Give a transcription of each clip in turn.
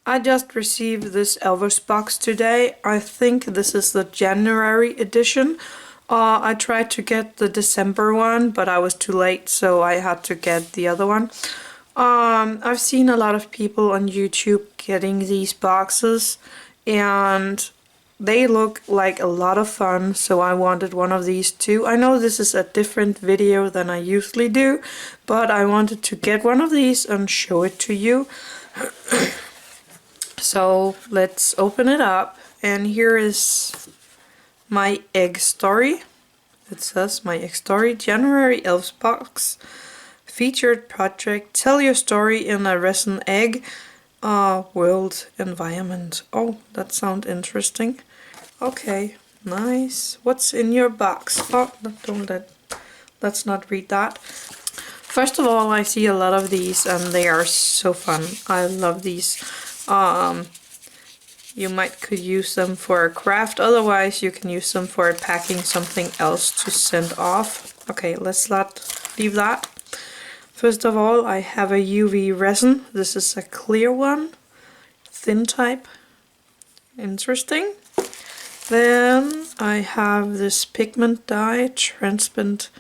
I just received this Elves box today. I think this is the January edition. I tried to get the December one, but I was too late, so I had to get the other one. I've seen a lot of people on YouTube getting these boxes, and they look like a lot of fun, so I wanted one of these too. I know this is a different video than I usually do, but I wanted to get one of these and show it to you. So let's open it up, and here is my egg story. It says my egg story, January Elves Box featured project. Tell your story in a resin egg world environment. Oh, that sounds interesting. Okay, nice. What's in your box? Oh, let's not read that. First of all, I see a lot of these and they are so fun. I love these. You could use them for a craft, otherwise you can use them for packing something else to send off. Okay, let's not leave that. First of all, I have a UV resin. This is a clear one, thin type. Interesting. Then I have this pigment dye, transparent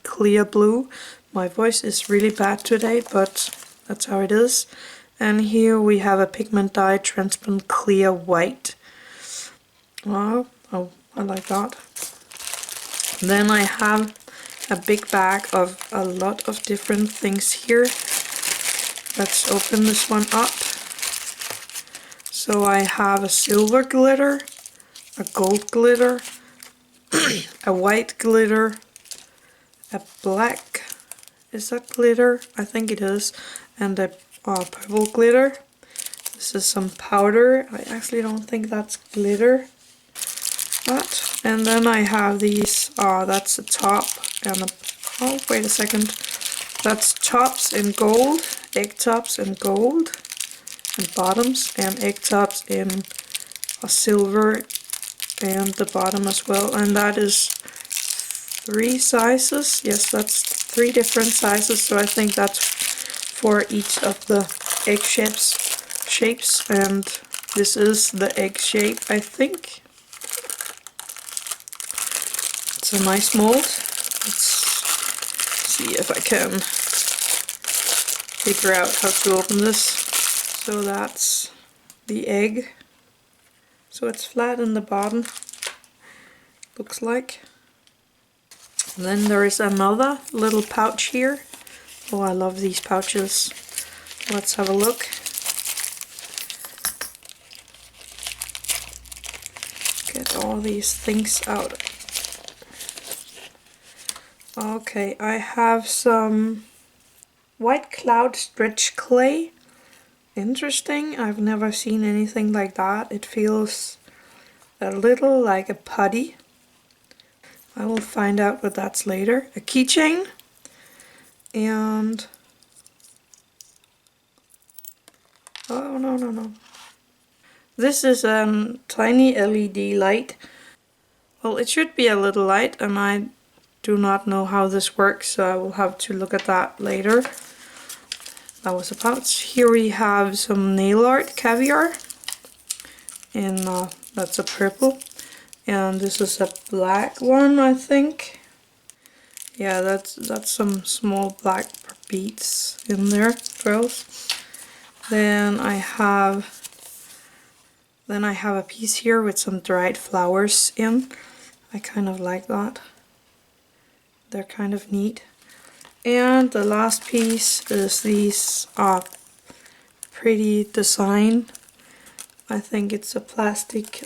clear blue. My voice is really bad today, but that's how it is. And here we have a pigment dye, transparent clear white. Oh, I like that. Then I have a big bag of a lot of different things here. Let's open this one up. So I have a silver glitter, a gold glitter, a white glitter, a black, is that glitter? I think it is, and a purple glitter. This is some powder. I actually don't think that's glitter. But, and then I have these, that's a top and a, oh wait a second, that's tops in gold, egg tops in gold, and bottoms, and egg tops in a silver and the bottom as well. And that is 3 sizes. Yes, that's 3 different sizes, so I think that's for each of the egg shapes, and this is the egg shape, I think. It's a nice mold. Let's see if I can figure out how to open this. So that's the egg. So it's flat in the bottom, looks like. And then there is another little pouch here. Oh, I love these pouches. Let's have a look. Get all these things out. Okay, I have some white cloud stretch clay. Interesting, I've never seen anything like that. It feels a little like a putty. I will find out what that's later. A keychain. And oh no. This is a tiny LED light. Well, it should be a little light, and I do not know how this works, so I will have to look at that later. That was a pouch. Here we have some nail art caviar, and that's a purple, and this is a black one, I think. Yeah, that's some small black beads in there, pearls. Then I have a piece here with some dried flowers in. I kind of like that. They're kind of neat. And the last piece is these pretty design. I think it's a plastic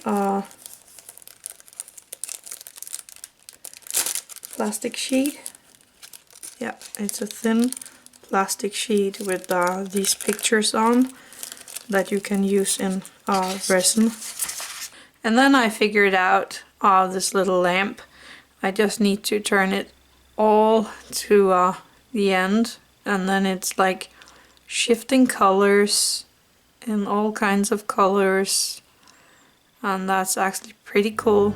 sheet. Yeah, it's a thin plastic sheet with these pictures on that you can use in resin. And then I figured out this little lamp. I just need to turn it all to the end, and then it's like shifting colors in all kinds of colors, and that's actually pretty cool.